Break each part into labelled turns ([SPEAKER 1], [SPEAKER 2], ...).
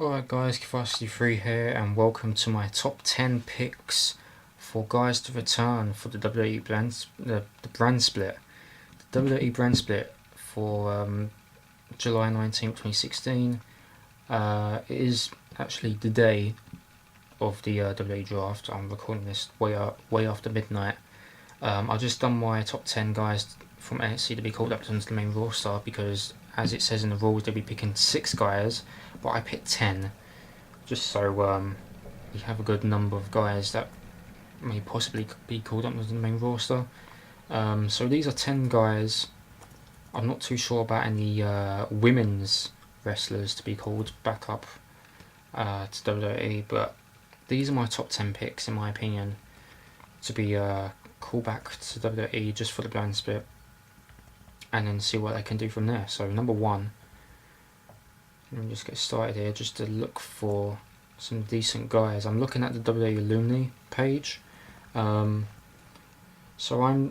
[SPEAKER 1] Alright guys, Kivasti3 here and welcome to my top 10 picks for guys to return for the WWE brand split. The WWE brand split for July 19th, 2016. It is actually the day of the WWE Draft. I'm recording this way after midnight. I've just done my top 10 guys from NXT to be called up onto the main roster because, as it says in the rules, they'll be picking 6 guys, but I picked 10, just so we have a good number of guys that may possibly be called up onto the main roster. So these are 10 guys. I'm not too sure about any women's wrestlers to be called back up to WWE, but these are my top 10 picks in my opinion to be called back to WWE just for the brand split, and then see what they can do from there. So number 1, let me just get started here just to look for some decent guys. I'm looking at the WWE Alumni page. So I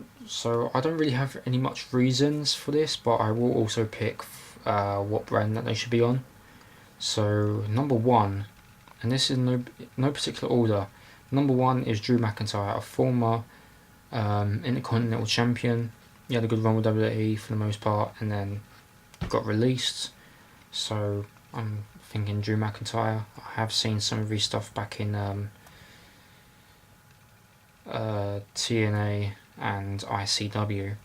[SPEAKER 1] don't really have any much reasons for this, but I will also pick what brand that they should be on. So number 1, and this is no particular order. Number 1 is Drew McIntyre, a former Intercontinental Champion. He had a good run with WWE for the most part, and then got released. So I'm thinking Drew McIntyre. I have seen some of his stuff back in TNA and ICW.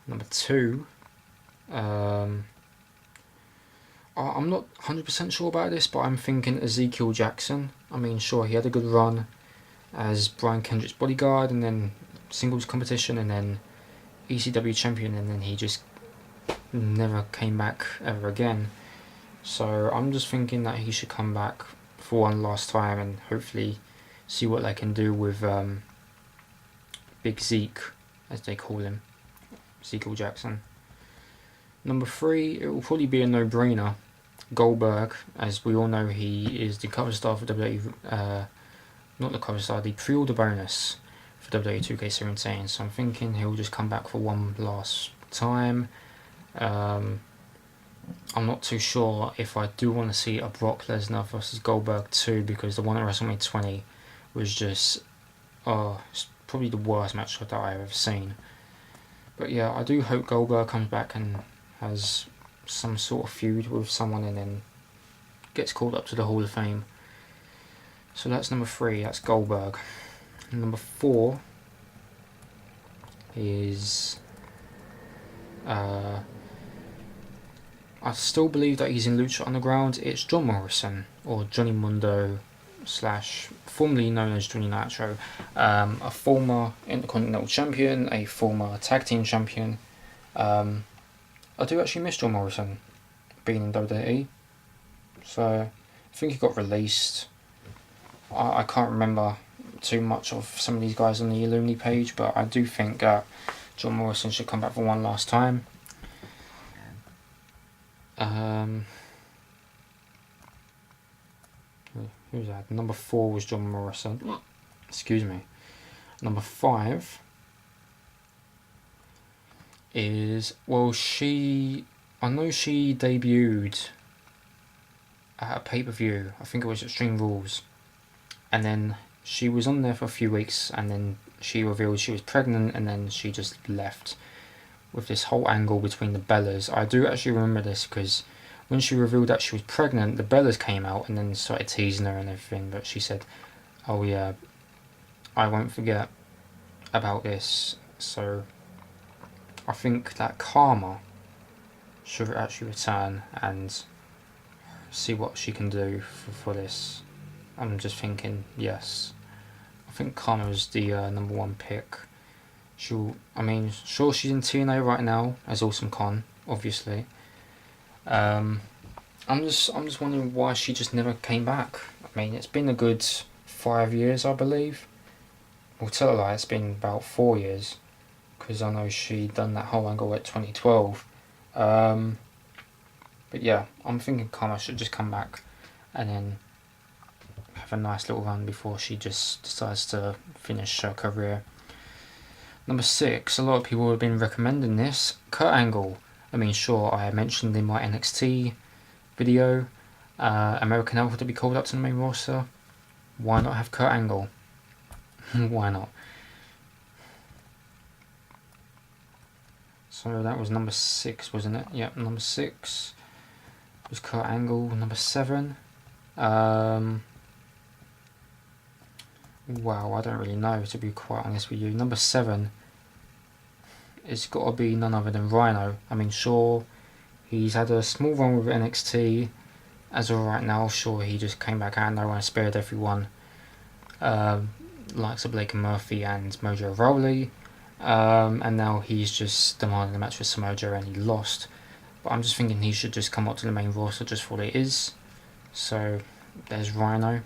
[SPEAKER 1] Number 2, I'm not 100% sure about this, but I'm thinking Ezekiel Jackson. I mean, sure, he had a good run as Brian Kendrick's bodyguard, and then singles competition, and then ECW champion, and then he just never came back ever again. So I'm just thinking that he should come back for one last time and hopefully see what they can do with Big Zeke, as they call him, Ezekiel Jackson. Number 3, it will probably be a no-brainer, Goldberg. As we all know, he is the cover star for WWE, not the cover star, the pre-order bonus for WWE 2K17. So I'm thinking he'll just come back for one last time. I'm not too sure if I do want to see a Brock Lesnar versus Goldberg 2, because the one at WrestleMania 20 was just it's probably the worst match that I've ever seen. But yeah, I do hope Goldberg comes back and has some sort of feud with someone and then gets called up to the Hall of Fame. So that's number 3, that's Goldberg. Number 4 is I still believe that he's in Lucha Underground. It's John Morrison, or Johnny Mundo / formerly known as Johnny Nitro, a former Intercontinental Champion, a former Tag Team Champion. I do actually miss John Morrison being in WWE. So I think he got released. I can't remember too much of some of these guys on the Alumni page, but I do think that John Morrison should come back for one last time. Who's that? Number 4 was John Morrison. Excuse me. Number 5 is, well, I know she debuted at a pay-per-view. I think it was Extreme Rules. And then she was on there for a few weeks, and then she revealed she was pregnant, and then she just left with this whole angle between the Bellas. I do actually remember this because when she revealed that she was pregnant, the Bellas came out and then started teasing her and everything, but she said, oh yeah, I won't forget about this. So I think that Karma should actually return and see what she can do for this. I'm just thinking, yes, I think Karma is the number 1 pick. Sure, she's in TNA right now as Awesome Con, obviously. I'm just wondering why she just never came back. I mean, it's been a good 5 years, I believe. Well, tell a lie, it's been about 4 years, because I know she done that whole angle at 2012. But yeah, I'm thinking Karma should just come back and then have a nice little run before she just decides to finish her career. Number 6, a lot of people have been recommending this, Kurt Angle. I mean, sure, I mentioned in my NXT video American Alpha to be called up to the main roster. Why not have Kurt Angle? Why not? So that was number 6, wasn't it? Yep, number 6 was Kurt Angle. Number 7. Wow, I don't really know, to be quite honest with you. Number 7, it's got to be none other than Rhino. I mean, sure, he's had a small run with NXT. As of right now, sure, he just came back out of nowhere and spared everyone. Likes of Blake and Murphy and Mojo Rawley. And now he's just demanding a match with Samoa Joe and he lost. But I'm just thinking he should just come up to the main roster just for what it is. So there's Rhino.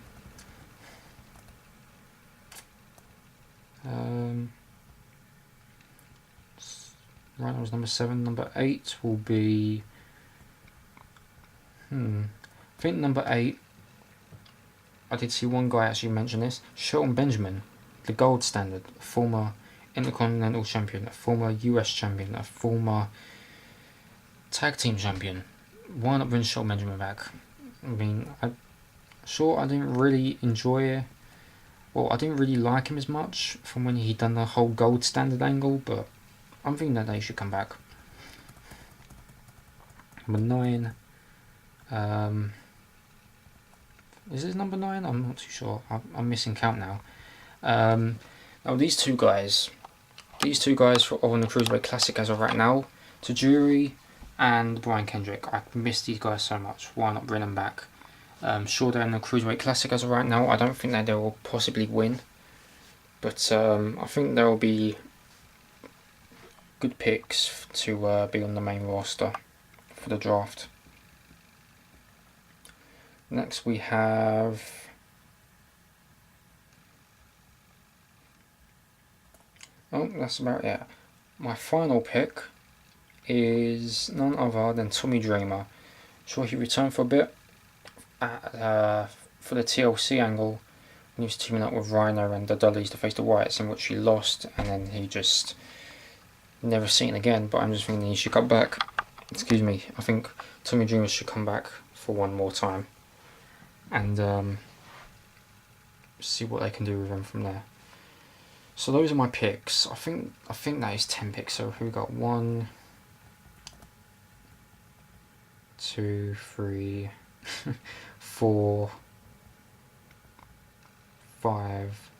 [SPEAKER 1] Rhino was number 7. Number 8 will be... I think number 8, I did see one guy actually mention this. Shelton Benjamin, the gold standard, former Intercontinental Champion, a former US Champion, a former Tag Team Champion. Why not bring Shelton Benjamin back? I mean, I didn't really enjoy it. Well, I didn't really like him as much from when he done the whole gold standard angle, but I'm thinking that they should come back. Number 9. Is this number 9? I'm not too sure. I'm missing count now. Now these two guys are on the Cruiserweight Classic as of right now. Tajiri and Brian Kendrick. I miss these guys so much. Why not bring them back? Sure, they're in the Cruiserweight Classic as of right now. I don't think that they will possibly win, but I think there will be good picks to be on the main roster for the draft. Next we have that's about it. My final pick is none other than Tommy Dreamer. Sure, he returned for a bit for the TLC angle when he was teaming up with Rhino and the Dudleys to face the Wyatts, in which he lost, and then he just never seen again. But I'm just thinking he should come back. Excuse me. I think Tommy Dreamer should come back for one more time and see what they can do with him from there. So those are my picks. I think that is 10 picks. So we got 1, 2, 3, 4, 5,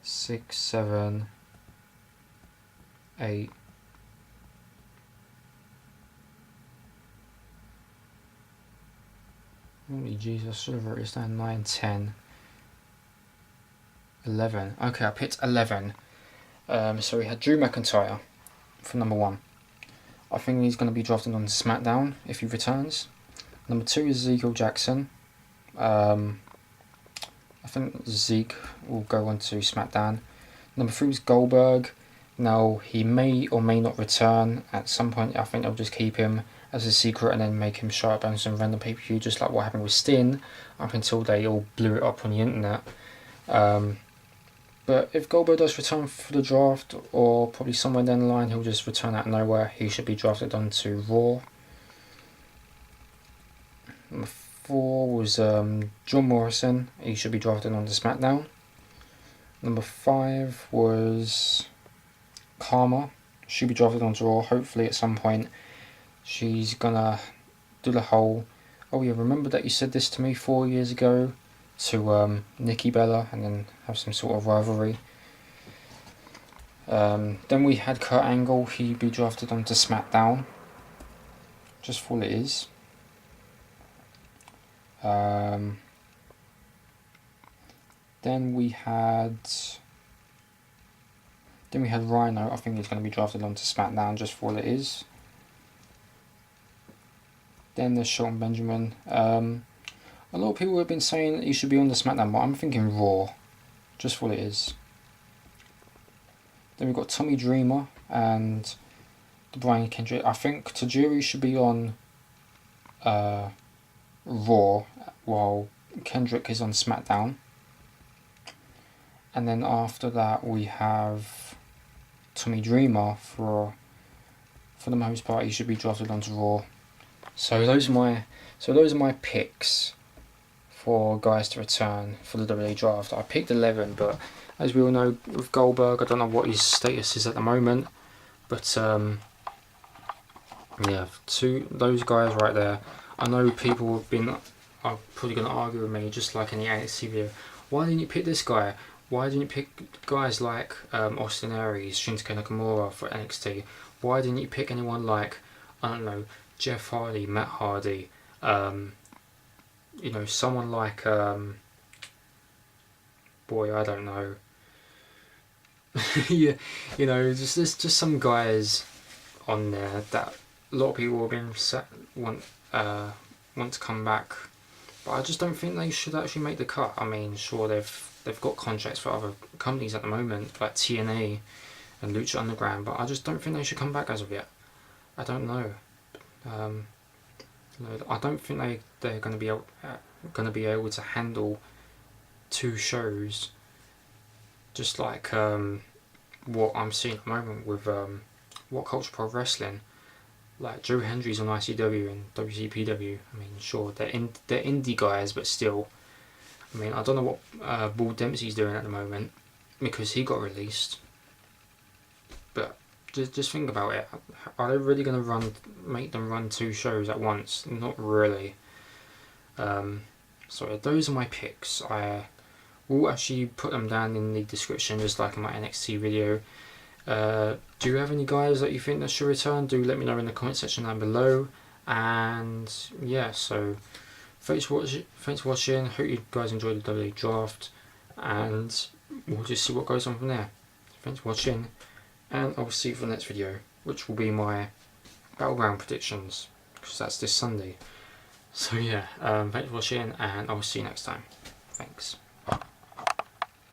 [SPEAKER 1] 6, 7, 8. Holy Jesus, I should have wrote this down. 9, 10, 11. Okay, I picked 11. So we had Drew McIntyre for number 1. I think he's going to be drafted on SmackDown if he returns. Number 2 is Ezekiel Jackson. I think Zeke will go on to SmackDown. Number 3 is Goldberg. Now, he may or may not return at some point. I think they'll just keep him as a secret and then make him show up on some random pay-per-view, just like what happened with Sting, up until they all blew it up on the internet. But if Goldberg does return for the draft, or probably somewhere down the line, he'll just return out of nowhere. He should be drafted onto Raw. Number 4 was John Morrison. He should be drafted onto SmackDown. Number 5 was Karma. Should be drafted onto Raw. Hopefully at some point she's gonna do the whole, oh yeah, remember that you said this to me 4 years ago, to Nikki Bella, and then have some sort of rivalry. Then we had Kurt Angle. He'd be drafted onto SmackDown, just for what it is. Then we had Rhino. I think he's going to be drafted onto SmackDown, just for what it is. Then there's Shelton Benjamin. A lot of people have been saying he should be on the SmackDown, but I'm thinking Raw, just for what it is. Then we've got Tommy Dreamer and the Brian Kendrick. I think Tajiri should be on Raw, while Kendrick is on SmackDown. And then after that we have Tommy Dreamer for the most part. He should be drafted onto Raw. So those are my picks for guys to return for the WWE Draft. I picked 11, but as we all know with Goldberg, I don't know what his status is at the moment. But yeah, those guys right there. I know people are probably going to argue with me, just like in the NXT video. Why didn't you pick this guy? Why didn't you pick guys like Austin Aries, Shinsuke Nakamura for NXT? Why didn't you pick anyone like, I don't know, Jeff Hardy, Matt Hardy, someone like, boy, I don't know. Yeah, just some guys on there that a lot of people have been want to come back, but I just don't think they should actually make the cut. I mean, sure, they've got contracts for other companies at the moment, like TNA and Lucha Underground, but I just don't think they should come back as of yet. I don't know. I don't think they're going to be able to handle 2 shows, just like what I'm seeing at the moment with What Culture Pro Wrestling. Like Drew Hendry's on ICW and WCPW. I mean, sure, they're indie guys, but still. I mean, I don't know what Bull Dempsey's doing at the moment because he got released. But just think about it. Are they really going to make them run 2 shows at once? Not really. So those are my picks. I will actually put them down in the description, just like in my NXT video. Do you have any guys that you think that should return? Do let me know in the comment section down below. And yeah, so thanks for watching. Hope you guys enjoyed the WWE Draft, and we'll just see what goes on from there. Thanks for watching, and I'll see you for the next video, which will be my Battleground predictions, because that's this Sunday. So yeah, thanks for watching, and I'll see you next time. Thanks.